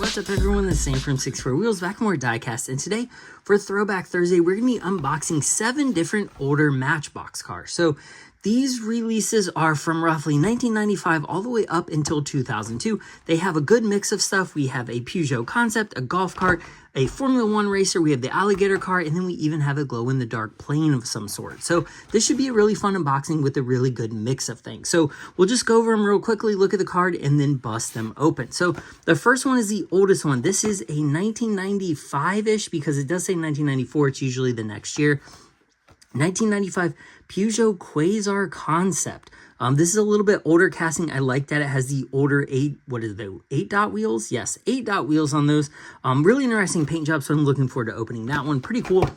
What's up everyone, this is Sam from 64 Wheels, back with more diecast, and today for Throwback Thursday we're going to be unboxing 7 different older Matchbox cars. So these releases are from roughly 1995 all the way up until 2002. They have a good mix of stuff. We have a Peugeot concept, a golf cart, a Formula 1 racer, we have the Alligator car, and then we even have a glow-in-the-dark plane of some sort. So this should be a really fun unboxing with a really good mix of things. So we'll just go over them real quickly, look at the card, and then bust them open. So the first one is the oldest one. This is a 1995-ish, because it does say 1994. It's usually the next year. 1995 Peugeot Quazar concept. This is a little bit older casting. I like that it has the older 8 dot wheels? Yes, 8 dot wheels on those. Really interesting paint job, so I'm looking forward to opening that one. Pretty cool.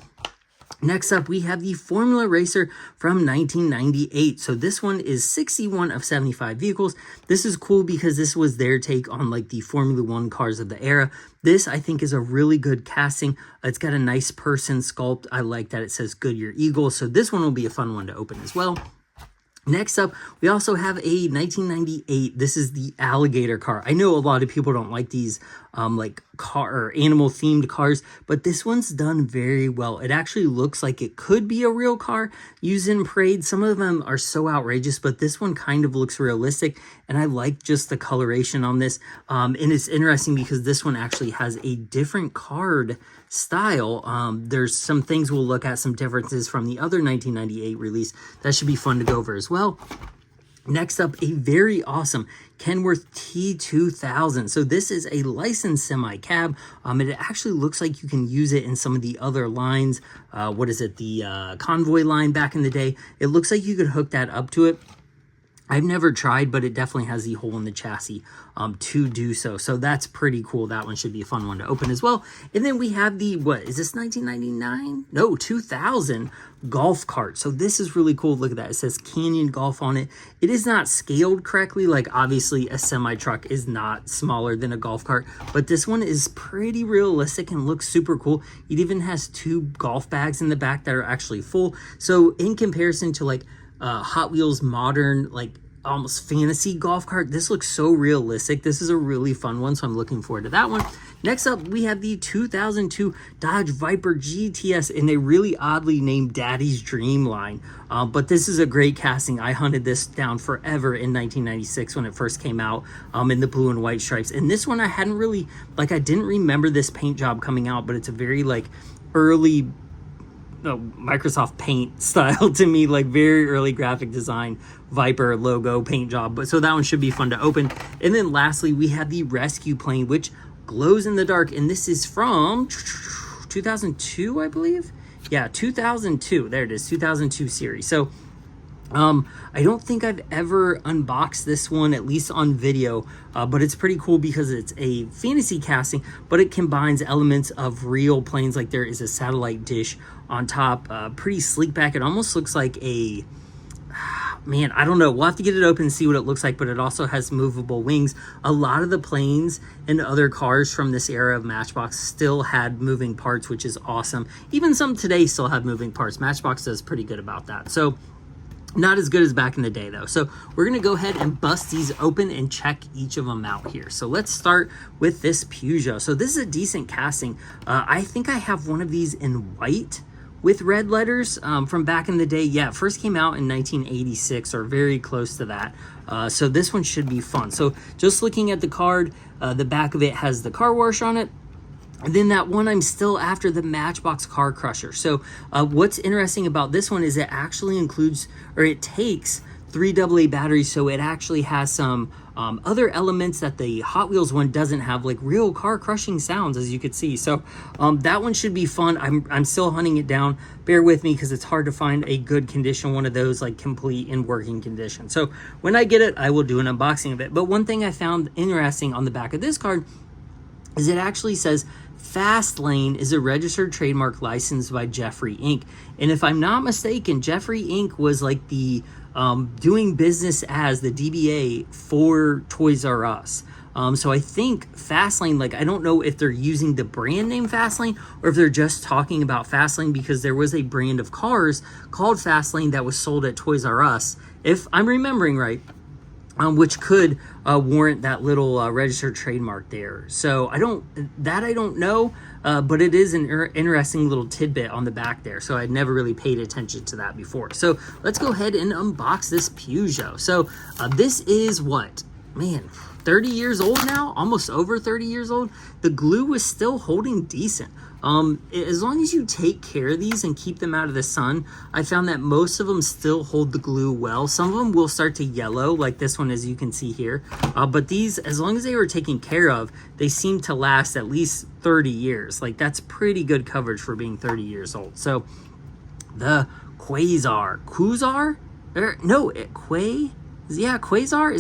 Next up, we have the Formula Racer from 1998. So this one is 61 of 75 vehicles. This is cool because this was their take on like the Formula 1 cars of the era. This, I think, is a really good casting. It's got a nice person sculpt. I like that it says Goodyear Eagle. So this one will be a fun one to open as well. Next up, we also have a 1998. This is the Alligator car. I know a lot of people don't like these like car or animal themed cars, but this one's done very well. It actually looks like it could be a real car used in parade. Some of them are so outrageous, but this one kind of looks realistic, and I like just the coloration on this. And it's interesting because this one actually has a different card style. There's some things we'll look at, some differences from the other 1998 release that should be fun to go over as well. Next up, a very awesome Kenworth T2000. So this is a licensed semi-cab. It actually looks like you can use it in some of the other lines. What is it? The convoy line back in the day. It looks like you could hook that up to it. I've never tried, but it definitely has the hole in the chassis to do so. So that's pretty cool. That one should be a fun one to open as well. And then we have the, what, is this 1999? No, 2000 golf cart. So this is really cool. Look at that. It says Canyon Golf on it. It is not scaled correctly. Like, obviously, a semi-truck is not smaller than a golf cart. But this one is pretty realistic and looks super cool. It even has 2 golf bags in the back that are actually full. So in comparison to, like, Hot Wheels modern, like almost fantasy golf cart, this looks so realistic. This is a really fun one, so I'm looking forward to that one. Next up, we have the 2002 Dodge Viper GTS in a really oddly named Daddy's Dream line. But this is a great casting. I hunted this down forever in 1996 when it first came out in the blue and white stripes. And this one I hadn't really, like, I didn't remember this paint job coming out, but it's a very like early Microsoft Paint style to me, like very early graphic design Viper logo paint job. But so that one should be fun to open. And then lastly, we have the Rescue Plane, which glows in the dark, and this is from 2002, I believe. Yeah, 2002. There it is, 2002 series. So I don't think I've ever unboxed this one, at least on video, but it's pretty cool because it's a fantasy casting, but it combines elements of real planes. Like there is a satellite dish on top, pretty sleek back. It almost looks like a, man, I don't know. We'll have to get it open and see what it looks like, but it also has movable wings. A lot of the planes and other cars from this era of Matchbox still had moving parts, which is awesome. Even some today still have moving parts. Matchbox does pretty good about that. So not as good as back in the day though. So we're gonna go ahead and bust these open and check each of them out here. So let's start with this Peugeot. So this is a decent casting. I think I have one of these in white with red letters from back in the day. Yeah, it first came out in 1986 or very close to that. So this one should be fun. So just looking at the card, the back of it has the car wash on it. And then that one I'm still after, the Matchbox Car Crusher. So what's interesting about this one is it actually includes, or it takes 3 AA batteries. So it actually has some other elements that the Hot Wheels one doesn't have, like real car crushing sounds, as you could see. So that one should be fun. I'm still hunting it down. Bear with me because it's hard to find a good condition one of those, like complete in working condition. So when I get it, I will do an unboxing of it. But one thing I found interesting on the back of this card is it actually says Fast Lane is a registered trademark licensed by Jeffrey Inc. And if I'm not mistaken, Jeffrey Inc. was like the doing business as the DBA for Toys R Us. So I think Fastlane, like, I don't know if they're using the brand name Fastlane or if they're just talking about Fastlane, because there was a brand of cars called Fastlane that was sold at Toys R Us, if I'm remembering right. which could warrant that little registered trademark there. So I don't know, but it is an interesting little tidbit on the back there. So I'd never really paid attention to that before. So let's go ahead and unbox this Peugeot. So this is what, man, 30 years old now, almost over 30 years old. The glue is still holding decent. As long as you take care of these and keep them out of the sun, I found that most of them still hold the glue well. Some of them will start to yellow, like this one, as you can see here. But these, as long as they were taken care of, they seem to last at least 30 years. Like, that's pretty good coverage for being 30 years old. So the Quazar, Quazar, is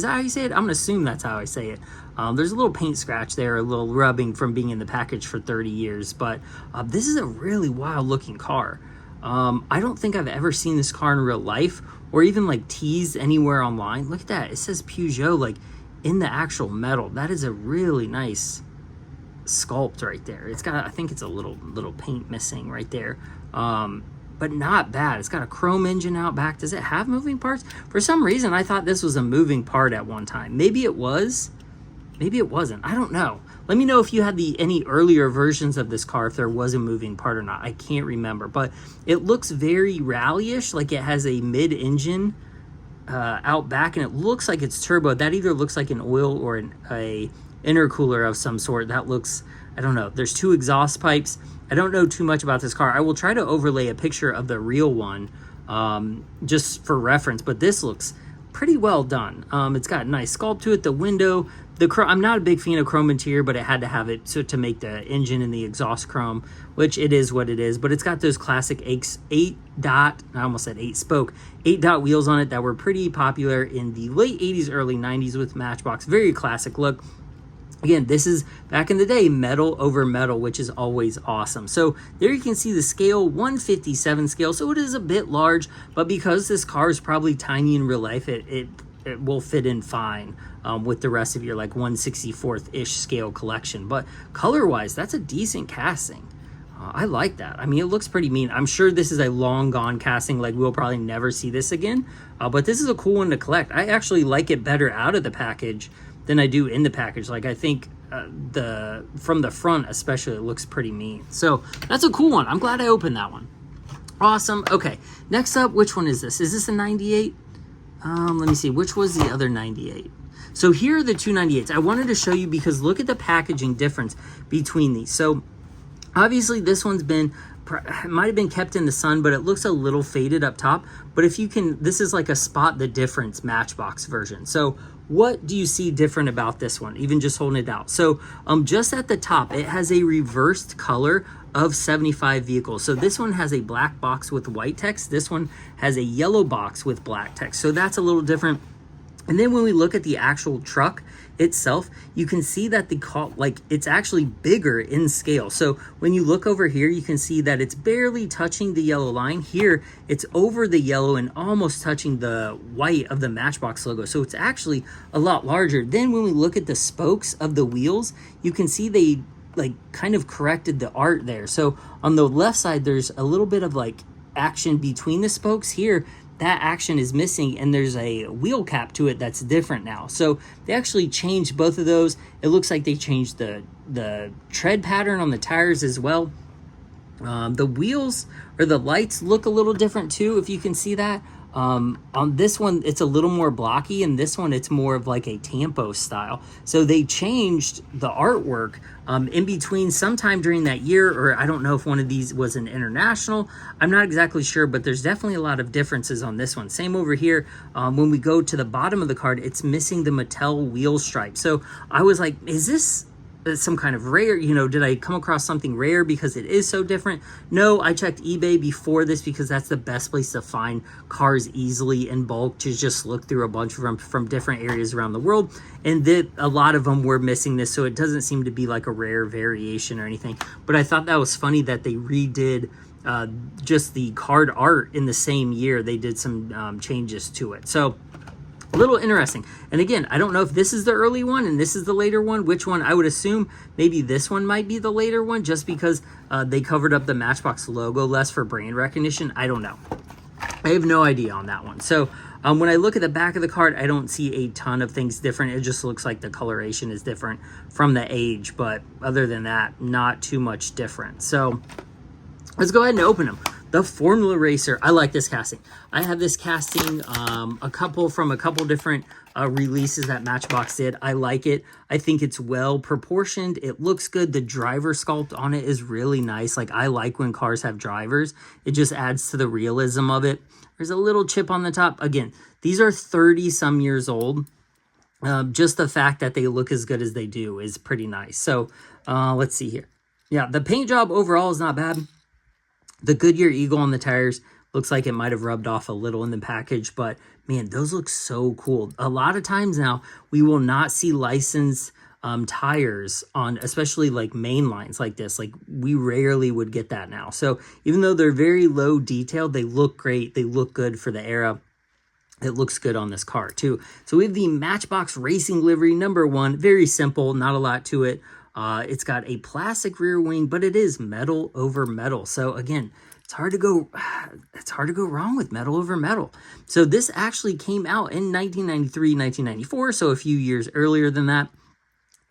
that how you say it? I'm gonna assume that's how I say it. There's a little paint scratch there, a little rubbing from being in the package for 30 years, but this is a really wild looking car. I don't think I've ever seen this car in real life or even like teased anywhere online. Look at that, it says Peugeot like in the actual metal. That is a really nice sculpt right there. It's got, I think it's a little paint missing right there. But not bad. It's got a chrome engine out back. Does it have moving parts? For some reason, I thought this was a moving part at one time. Maybe it was. Maybe it wasn't. I don't know. Let me know if you had any earlier versions of this car, if there was a moving part or not. I can't remember. But it looks very rally-ish, like it has a mid-engine out back, and it looks like it's turbo. That either looks like an oil or a intercooler of some sort. That looks, I don't know. There's two exhaust pipes. I don't know too much about this car. I will try to overlay a picture of the real one just for reference, but this looks pretty well done. It's got a nice sculpt to it. The window, I'm not a big fan of chrome interior, but it had to have it to make the engine and the exhaust chrome, which it is what it is. But it's got those classic 8-dot wheels on it that were pretty popular in the late 80s, early 90s with Matchbox. Very classic look. Again, this is, back in the day, metal over metal, which is always awesome. So there you can see the scale, 157 scale. So it is a bit large, but because this car is probably tiny in real life, it will fit in fine with the rest of your like 1/64th-ish scale collection. But color-wise, that's a decent casting. I like that. I mean, it looks pretty mean. I'm sure this is a long gone casting, like we'll probably never see this again. But this is a cool one to collect. I actually like it better out of the package than I do in the package. Like, I think from the front especially, it looks pretty mean. So that's a cool one. I'm glad I opened that one. Awesome. Okay, next up, which one is this? Is this a 98? Let me see, which was the other 98? So here are the two 98s. I wanted to show you because look at the packaging difference between these. So obviously this one's been, it might have been kept in the sun, but it looks a little faded up top. But if you can, this is like a spot the difference Matchbox version. So what do you see different about this one, even just holding it out? So just at the top, it has a reversed color of 75 vehicles. So this one has a black box with white text. This one has a yellow box with black text. So that's a little different. And then when we look at the actual truck itself, you can see that it's actually bigger in scale. So when you look over here, you can see that it's barely touching the yellow line. Here, it's over the yellow and almost touching the white of the Matchbox logo. So it's actually a lot larger. Then when we look at the spokes of the wheels, you can see they like kind of corrected the art there. So on the left side, there's a little bit of like action between the spokes. Here, that action is missing, and there's a wheel cap to it that's different now. So they actually changed both of those. It looks like they changed the tread pattern on the tires as well. The wheels or the lights look a little different too, if you can see that. On this one, it's a little more blocky, and this one, it's more of like a Tampo style. So they changed the artwork in between sometime during that year, or I don't know if one of these was an international. I'm not exactly sure, but there's definitely a lot of differences on this one. Same over here. When we go to the bottom of the card, it's missing the Mattel wheel stripe. So I was like, is this some kind of rare, did I come across something rare because it is so different? No, I checked eBay before this because that's the best place to find cars easily in bulk, to just look through a bunch of them from different areas around the world, and a lot of them were missing this, so it doesn't seem to be like a rare variation or anything. But I thought that was funny that they redid just the card art in the same year. They did some changes to it. So a little interesting. And again, I don't know if this is the early one and this is the later one. Which one? I would assume maybe this one might be the later one, just because they covered up the Matchbox logo less for brand recognition. I don't know. I have no idea on that one. So When I look at the back of the card, I don't see a ton of things different. It just looks like the coloration is different from the age, but other than that, not too much different. So let's go ahead and open them. The Formula Racer. I like this casting. I have this casting from a couple different releases that Matchbox did. I like it. I think it's well proportioned. It looks good. The driver sculpt on it is really nice. Like, I like when cars have drivers. It just adds to the realism of it. There's a little chip on the top. Again, these are 30 some years old. Just the fact that they look as good as they do is pretty nice. So let's see here. Yeah, the paint job overall is not bad. The Goodyear Eagle on the tires looks like it might have rubbed off a little in the package, but man, those look so cool. A lot of times now, we will not see licensed tires on, especially like main lines like this. Like, we rarely would get that now. So even though they're very low detailed, they look great. They look good for the era. It looks good on this car too. So we have the Matchbox Racing livery number 1. Very simple, not a lot to it. It's got a plastic rear wing, but it is metal over metal. So again, it's hard to go wrong with metal over metal. So this actually came out in 1993, 1994, so a few years earlier than that,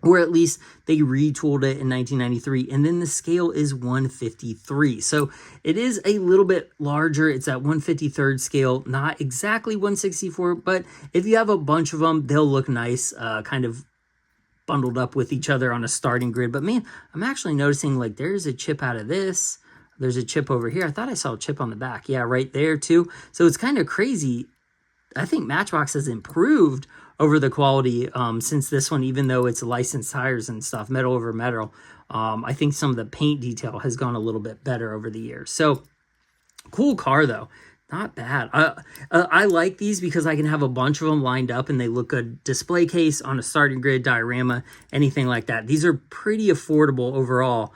or at least they retooled it in 1993, and then the scale is 153. So it is a little bit larger. It's at 153rd scale, not exactly 164, but if you have a bunch of them, they'll look nice, kind of bundled up with each other on a starting grid. But man, I'm actually noticing like there's a chip out of this. There's a chip over here. I thought I saw a chip on the back. Yeah, right there too. So it's kind of crazy. I think Matchbox has improved over the quality since this one, even though it's licensed tires and stuff, metal over metal. I think some of the paint detail has gone a little bit better over the years. So cool car though. Not bad. I like these because I can have a bunch of them lined up and they look good. Display case, on a starting grid, diorama, anything like that. These are pretty affordable overall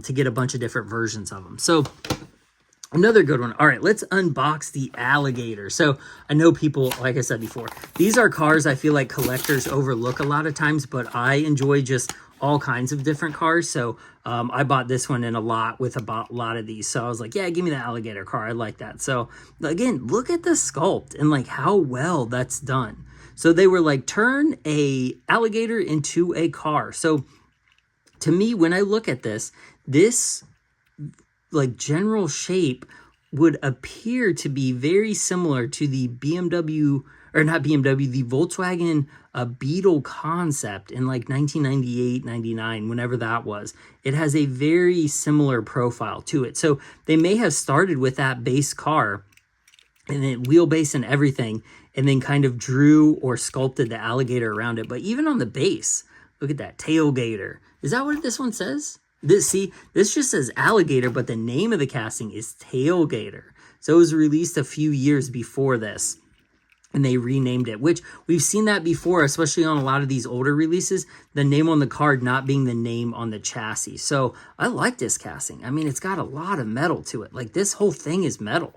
to get a bunch of different versions of them. So another good one. All right, let's unbox the Alligator. So I know people, like I said before, these are cars I feel like collectors overlook a lot of times, but I enjoy just all kinds of different cars. So I bought this one in a lot with a lot of these. So I was like, yeah, give me the Alligator car. I like that. So again, look at the sculpt and like how well that's done. So they were like, turn a Alligator into a car. So to me, when I look at this like general shape would appear to be very similar to the BMW, or not BMW, the Volkswagen Beetle concept in like 1998, 99, whenever that was. It has a very similar profile to it. So they may have started with that base car and then wheelbase and everything, and then kind of drew or sculpted the Alligator around it. But even on the base, look at that, tailgater. Is that what this one says? This just says Alligator, but the name of the casting is Tailgater. So it was released a few years before this, and they renamed it, which we've seen that before, especially on a lot of these older releases, the name on the card not being the name on the chassis. So I like this casting. I mean, it's got a lot of metal to it. Like, this whole thing is metal.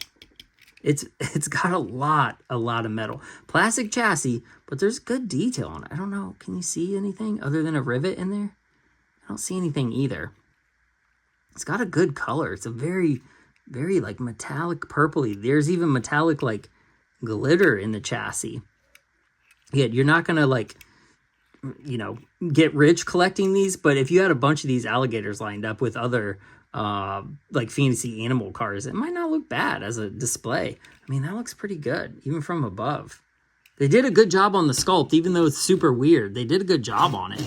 It's got a lot of metal. Plastic chassis, but there's good detail on it. I don't know. Can you see anything other than a rivet in there? I don't see anything either. It's got a good color. It's a very, very like metallic purpley. There's even metallic like glitter in the chassis. Yeah, you're not gonna like, you know, get rich collecting these, but if you had a bunch of these Alligators lined up with other like fantasy animal cars, it might not look bad as a display. I mean, that looks pretty good, even from above. They did a good job on the sculpt, even though it's super weird. They did a good job on it.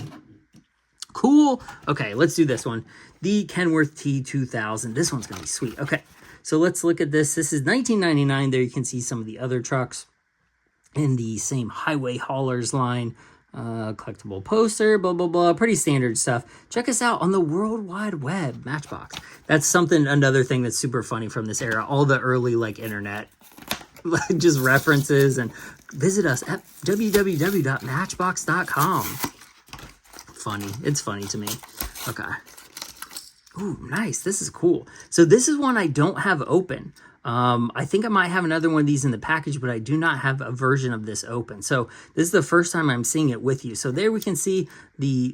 Cool. Okay, let's do this one. The Kenworth T2000. This one's going to be sweet. Okay, so let's look at this. This is 1999. There you can see some of the other trucks in the same highway haulers line. Collectible poster, blah, blah, blah. Pretty standard stuff. Check us out on the World Wide Web, Matchbox. That's another thing that's super funny from this era. All the early, like, internet just references. And visit us at www.matchbox.com. Funny. It's funny to me. Okay. Ooh, nice. This is cool. So this is one I don't have open. I think I might have another one of these in the package, but I do not have a version of this open. So this is the first time I'm seeing it with you. So there we can see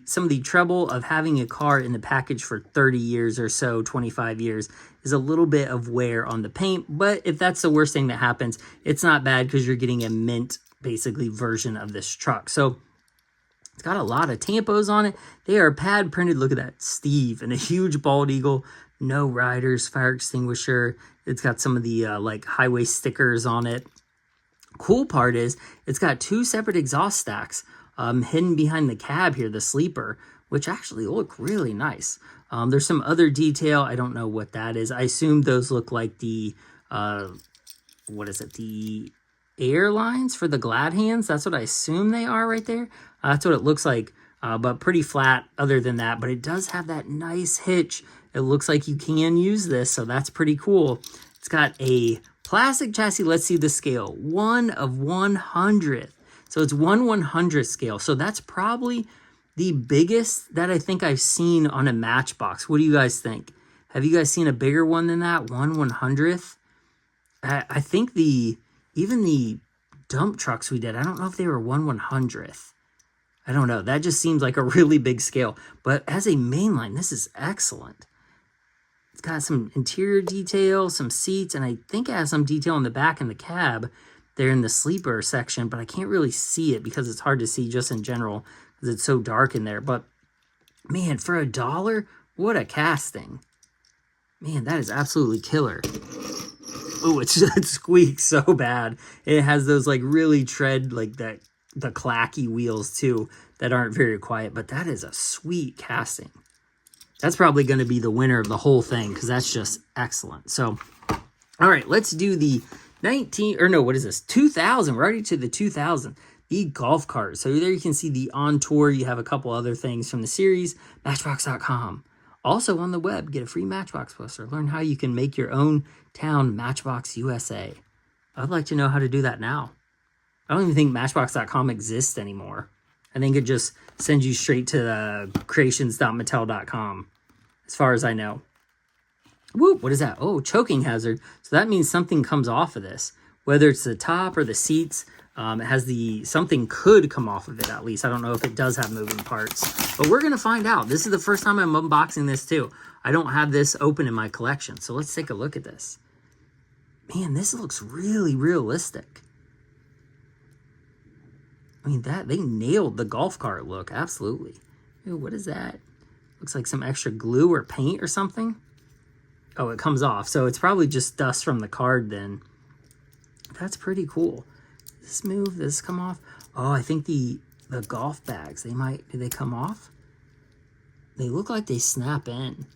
some of the trouble of having a car in the package for 30 years or so, 25 years, is a little bit of wear on the paint. But if that's the worst thing that happens, it's not bad because you're getting a mint, basically, version of this truck. So it's got a lot of tampos on it. They are pad printed. Look at that, Steve, and a huge bald eagle. No riders, fire extinguisher. It's got some of the like highway stickers on it. Cool part is it's got 2 separate exhaust stacks hidden behind the cab here, the sleeper, which actually look really nice. There's some other detail. I don't know what that is. I assume those look like the, what is it? The airlines for the glad hands. That's what I assume they are right there. That's what it looks like, but pretty flat other than that. But it does have that nice hitch. It looks like you can use this, so that's pretty cool. It's got a plastic chassis. Let's see the scale. 1/100th. So it's 1/100th scale. So that's probably the biggest that I think I've seen on a Matchbox. What do you guys think? Have you guys seen a bigger one than that? 1/100th? I think even the dump trucks we did, I don't know if they were 1/100th. I don't know. That just seems like a really big scale. But as a mainline, this is excellent. It's got some interior detail, some seats, and I think it has some detail in the back in the cab there in the sleeper section, but I can't really see it because it's hard to see just in general because it's so dark in there. But man, for $1, what a casting. Man, that is absolutely killer. Oh, it squeaks so bad. It has those like really tread, like the clacky wheels too that aren't very quiet, but that is a sweet casting. That's probably going to be the winner of the whole thing because that's just excellent. So, all right, let's do the 2000. We're already to the 2000, the golf cart. So there you can see the On Tour. You have a couple other things from the series, Matchbox.com. Also on the web, get a free Matchbox poster. Learn how you can make your own town Matchbox USA. I'd like to know how to do that now. I don't even think Matchbox.com exists anymore. I think it just sends you straight to creations.mattel.com, as far as I know. Whoop, what is that? Oh, choking hazard. So that means something comes off of this, whether it's the top or the seats. It has something could come off of it at least. I don't know if it does have moving parts, but we're going to find out. This is the first time I'm unboxing this too. I don't have this open in my collection. So let's take a look at this. Man, this looks really realistic. I mean, they nailed the golf cart look, absolutely. Ooh, what is that? Looks like some extra glue or paint or something. Oh, it comes off, so it's probably just dust from the card then. That's pretty cool. Does this move? Does this come off? Oh, I think the golf bags, do they come off? They look like they snap in.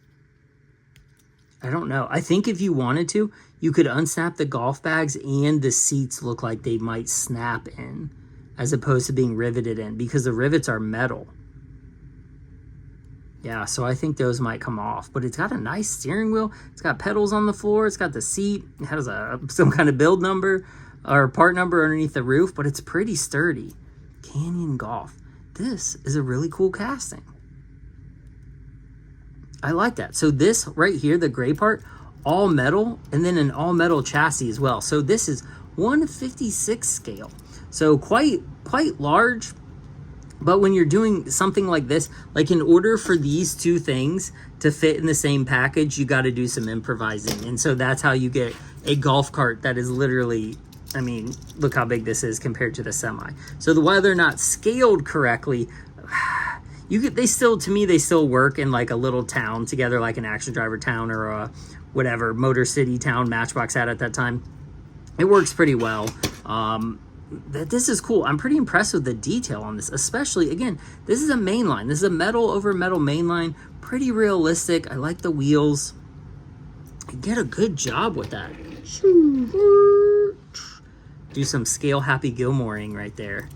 I don't know. I think if you wanted to, you could unsnap the golf bags and the seats look like they might snap in, as opposed to being riveted in, because the rivets are metal. Yeah, so I think those might come off. But it's got a nice steering wheel. It's got pedals on the floor. It's got the seat. It has some kind of build number or part number underneath the roof, but it's pretty sturdy. Canyon Golf. This is a really cool casting. I like that. So this right here, the gray part, all metal, and then an all metal chassis as well. So this is 1/56 scale. So quite large, but when you're doing something like this, like in order for these two things to fit in the same package, you got to do some improvising. And so that's how you get a golf cart that is literally, I mean, look how big this is compared to the semi. So while they're not scaled correctly, they still work in like a little town together, like an Action Driver town or a whatever Motor City town Matchbox had at that time. It works pretty well. This is cool. I'm pretty impressed with the detail on this, especially, again, this is a mainline. This is a metal over metal mainline. Pretty realistic. I like the wheels. I get a good job with that. Do some scale Happy Gilmoreing right there.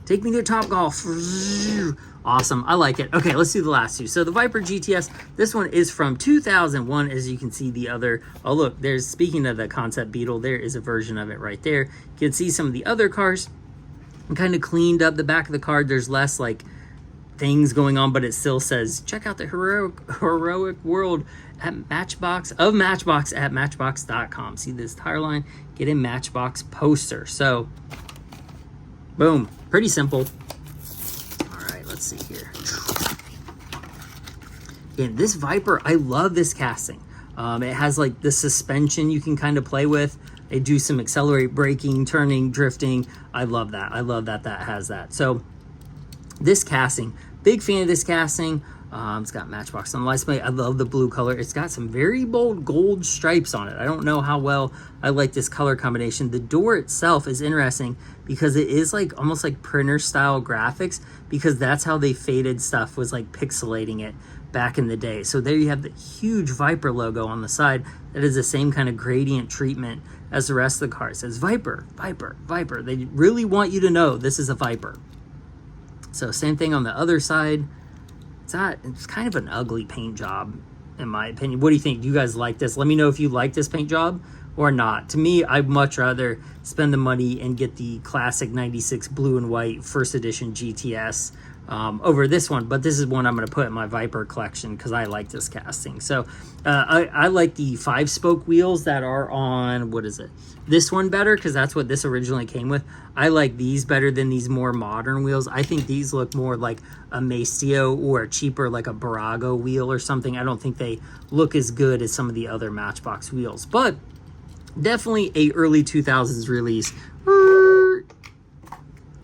Take me to Topgolf. Awesome. I like it. Okay, let's do the last two. So the Viper GTS, this one is from 2001. As you can see, the other, oh look, speaking of the concept Beetle, there is a version of it right there. You can see some of the other cars. I kind of cleaned up the back of the card. There's less like things going on, but it still says, check out the heroic world at Matchbox at matchbox.com. See this tire line? Get a Matchbox poster. So, boom. Pretty simple. All right, let's see here. Again, this Viper, I love this casting. It has like the suspension you can kind of play with. They do some accelerate, braking, turning, drifting. I love that. I love that that has that. So this casting, big fan of this casting. It's got Matchbox on the license plate. I love the blue color. It's got some very bold gold stripes on it. I don't know how well I like this color combination. The door itself is interesting because it is like almost like printer style graphics, because that's how they faded stuff, was like pixelating it back in the day. So there you have the huge Viper logo on the side that is the same kind of gradient treatment as the rest of the car. It says Viper, Viper, Viper. They really want you to know this is a Viper. So same thing on the other side. It's kind of an ugly paint job, in my opinion. What do you think? Do you guys like this? Let me know if you like this paint job or not. To me, I'd much rather spend the money and get the classic 96 blue and white first edition GTS over this one. But this is one I'm going to put in my Viper collection because I like this casting. So I like the 5-spoke wheels that are on, what is it? This one better, because that's what this originally came with. I like these better than these more modern wheels. I think these look more like a Maceo or a cheaper like a Barago wheel or something. I don't think they look as good as some of the other Matchbox wheels, but definitely a early 2000s release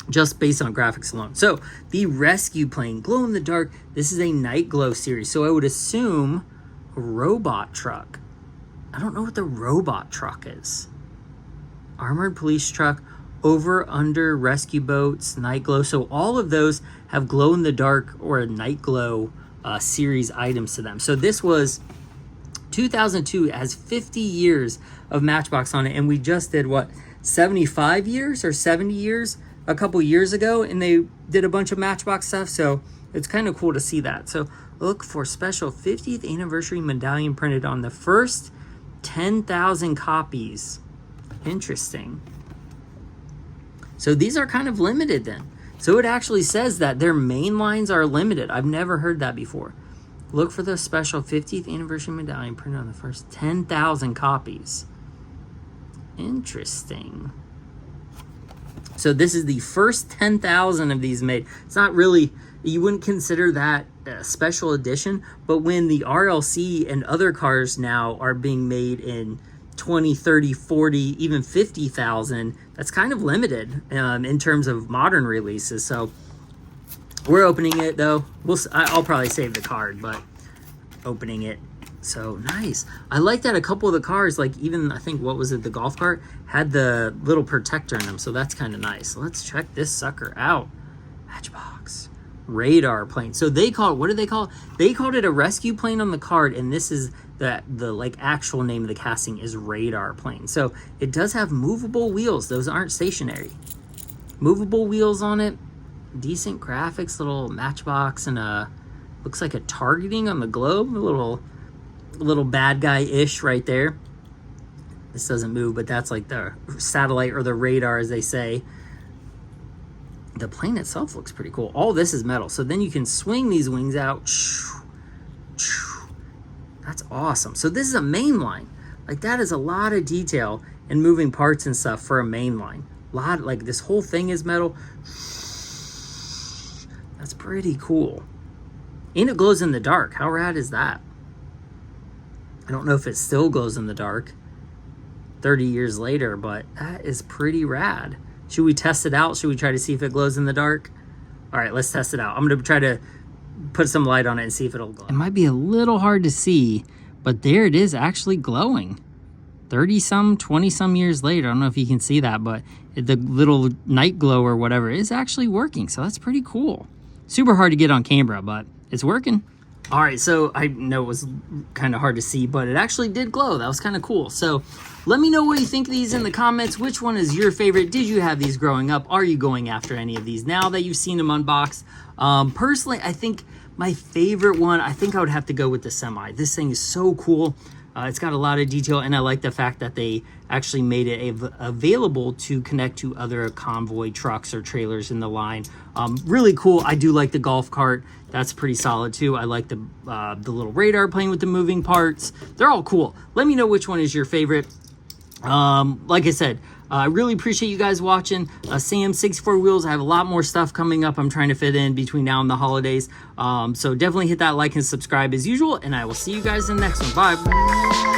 just based on graphics alone. So the rescue plane, glow in the dark. This is a night glow series, so I would assume a robot truck. I don't know what the robot truck is. Armored police truck, over under rescue boats, night glow. So all of those have glow in the dark or a night glow series items to them. So this was 2002. It has 50 years of Matchbox on it, and we just did what, 75 years or 70 years a couple years ago, and they did a bunch of Matchbox stuff. So it's kind of cool to see that. So look for special 50th anniversary medallion printed on the first 10,000 copies. Interesting. So these are kind of limited then. So it actually says that their main lines are limited. I've never heard that before. Look for the special 50th anniversary medallion printed on the first 10,000 copies. Interesting. So this is the first 10,000 of these made. It's not really, you wouldn't consider that a special edition, but when the RLC and other cars now are being made in 20, 30, 40, even 50,000, that's kind of limited in terms of modern releases. So we're opening it though. I'll probably save the card, but opening it. So nice. I like that a couple of the cars, like even I think, what was it, the golf cart had the little protector in them. So that's kind of nice. Let's check this sucker out. Matchbox radar plane. So they call it, what did they call it? They called it a rescue plane on the card, and this is the like actual name of the casting is radar plane. So it does have movable wheels. Those aren't stationary. Movable wheels on it. Decent graphics, little Matchbox, and looks like a targeting on the globe. A little bad guy-ish right there. This doesn't move, but that's like the satellite or the radar, as they say. The plane itself looks pretty cool. All this is metal, so then you can swing these wings out. That's awesome. So this is a main line. Like, that is a lot of detail and moving parts and stuff for a main line. Like this whole thing is metal. That's pretty cool. And it glows in the dark. How rad is that? I don't know if it still glows in the dark 30 years later, but that is pretty rad. Should we test it out? Should we try to see if it glows in the dark? All right, let's test it out. I'm going to try to put some light on it and see if it'll glow. It might be a little hard to see, but there it is, actually glowing. 30-some, 20-some years later. I don't know if you can see that, but the little night glow or whatever is actually working. So that's pretty cool. Super hard to get on camera, but it's working. All right, so I know it was kind of hard to see, but it actually did glow. That was kind of cool. So let me know what you think of these in the comments. Which one is your favorite? Did you have these growing up? Are you going after any of these now that you've seen them unboxed? Personally, I think my favorite one, I think I would have to go with the Semi. This thing is so cool. It's got a lot of detail, and I like the fact that they actually made it available to connect to other convoy trucks or trailers in the line. Really cool. I do like the golf cart. That's pretty solid too. I like the little radar playing with the moving parts. They're all cool. Let me know which one is your favorite. Like I said, I really appreciate you guys watching. Sam 64 Wheels. I have a lot more stuff coming up I'm trying to fit in between now and the holidays. So definitely hit that like and subscribe as usual, and I will see you guys in the next one. Bye.